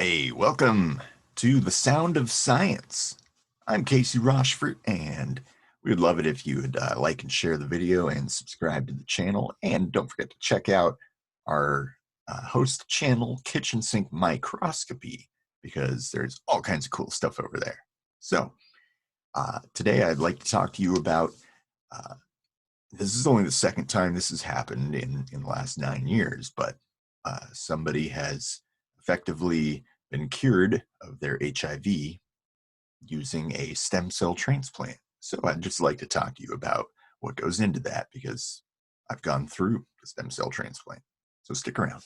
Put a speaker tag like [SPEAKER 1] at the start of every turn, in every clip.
[SPEAKER 1] Hey, welcome to The Sound of Science. I'm KSU Rochefort, and we would love it if you would like and share the video and subscribe to the channel. And don't forget to check out our host channel, Kitchen Sink Microscopy, because there's all kinds of cool stuff over there. So today I'd like to talk to you about, this is only the second time this has happened in the last 9 years, but somebody has effectively been cured of their HIV using a stem cell transplant. So I'd just like to talk to you about what goes into that because I've gone through the stem cell transplant. So stick around.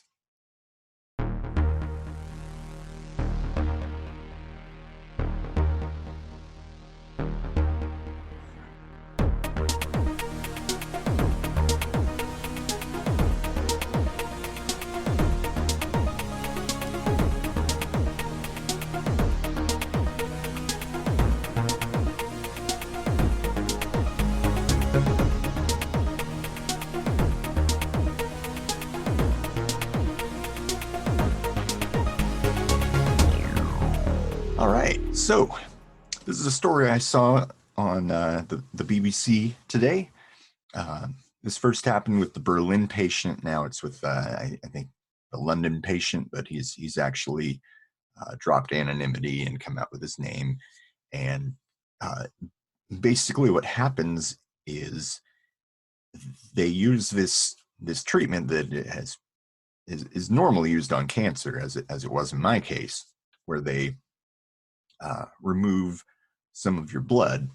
[SPEAKER 1] All right, so this is a story I saw on the BBC today. This first happened with the Berlin patient. Now it's with I think the London patient, but he's actually dropped anonymity and come out with his name. And basically, what happens is they use this treatment that is normally used on cancer, as it was in my case, where they remove some of your blood,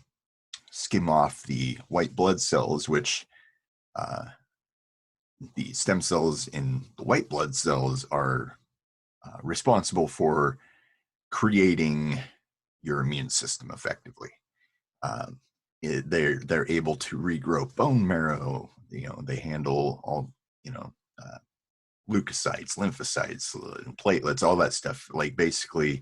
[SPEAKER 1] skim off the white blood cells, which the stem cells in the white blood cells are responsible for creating your immune system effectively. They're able to regrow bone marrow. They handle all leukocytes, lymphocytes, platelets, all that stuff. Like basically,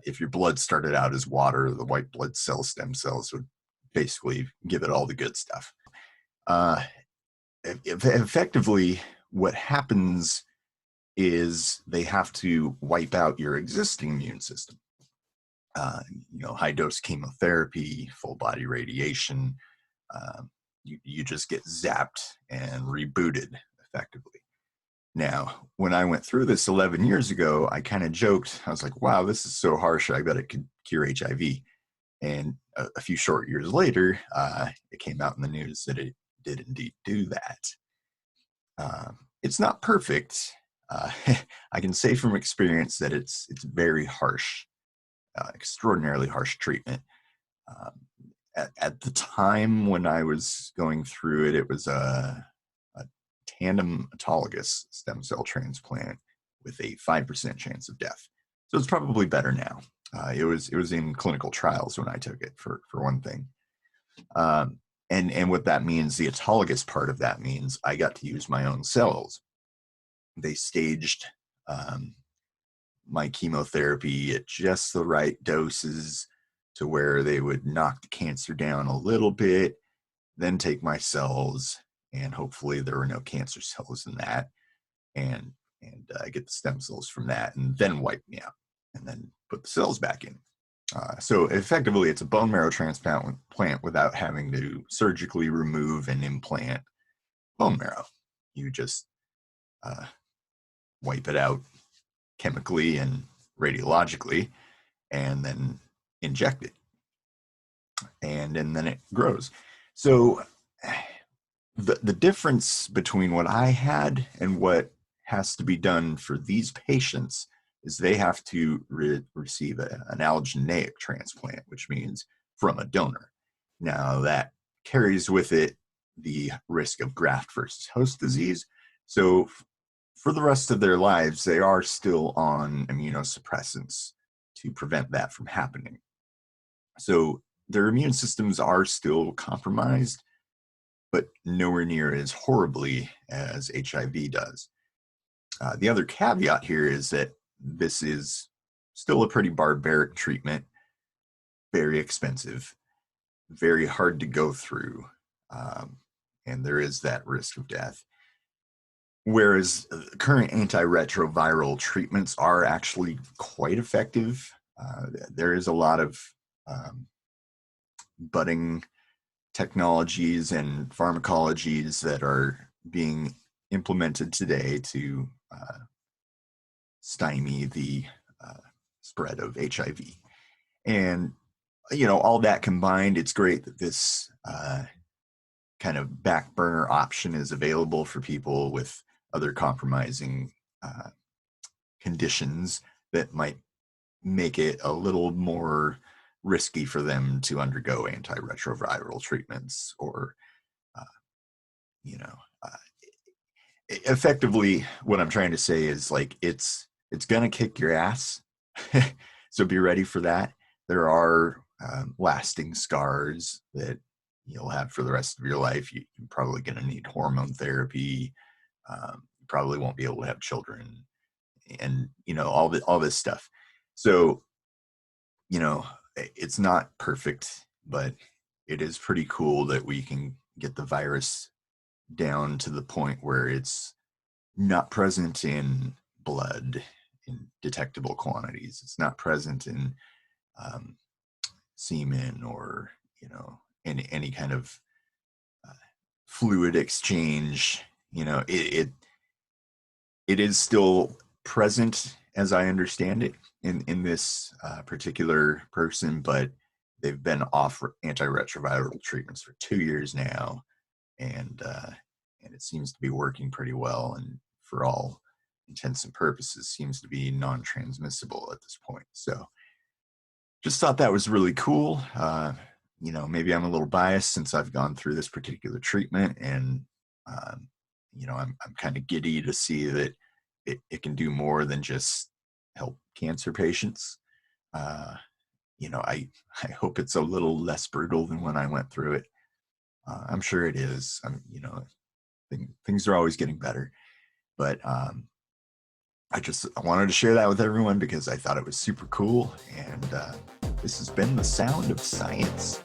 [SPEAKER 1] if your blood started out as water, the white blood cell stem cells would basically give it all the good stuff. Effectively, what happens is they have to wipe out your existing immune system. High dose chemotherapy, full body radiation. You just get zapped and rebooted effectively. Now, when I went through this 11 years ago, I kind of joked. I was like, wow, this is so harsh. I bet it could cure HIV. And a few short years later, it came out in the news that it did indeed do that. It's not perfect. I can say from experience that it's very harsh, extraordinarily harsh treatment. At the time when I was going through it, it was a tandem autologous stem cell transplant with a 5% chance of death. So it's probably better now. It was in clinical trials when I took it, for one thing. And what that means, the autologous part of that means I got to use my own cells. They staged my chemotherapy at just the right doses to where they would knock the cancer down a little bit, then take my cells, and hopefully there were no cancer cells in that, and get the stem cells from that, and then wipe me out, and then put the cells back in. So effectively, it's a bone marrow transplant without having to surgically remove and implant bone marrow. You just wipe it out chemically and radiologically, and then inject it, and then it grows. So the difference between what I had and what has to be done for these patients is they have to receive an allogeneic transplant, which means from a donor. Now that carries with it the risk of graft versus host disease. So for the rest of their lives, they are still on immunosuppressants to prevent that from happening. So their immune systems are still compromised, but nowhere near as horribly as HIV does. The other caveat here is that this is still a pretty barbaric treatment, very expensive, very hard to go through, and there is that risk of death. Whereas current antiretroviral treatments are actually quite effective. There is a lot of um, budding technologies and pharmacologies that are being implemented today to stymie the uh, spread of HIV. And, all that combined, it's great that this kind of back burner option is available for people with other compromising uh, conditions that might make it a little more risky for them to undergo antiretroviral treatments or, uh, you know, uh, effectively what I'm trying to say is like it's gonna kick your ass. So be ready for that. There are lasting scars that you'll have for the rest of your life. You're probably going to need hormone therapy. You probably won't be able to have children, and all this stuff. So it's not perfect, but it is pretty cool that we can get the virus down to the point where it's not present in blood in detectable quantities. It's not present in um, semen or any kind of uh, fluid exchange. It is still present as I understand it in this particular person, but they've been off antiretroviral treatments for 2 years now, and it seems to be working pretty well, and for all intents and purposes seems to be non-transmissible at this point. So just thought that was really cool. Maybe I'm a little biased since I've gone through this particular treatment, and um, I'm kind of giddy to see that it can do more than just help cancer patients. uh, I hope it's a little less brutal than when I went through it. I'm sure it is. Things are always getting better, but I wanted to share that with everyone because I thought it was super cool. And this has been The Sound of Science.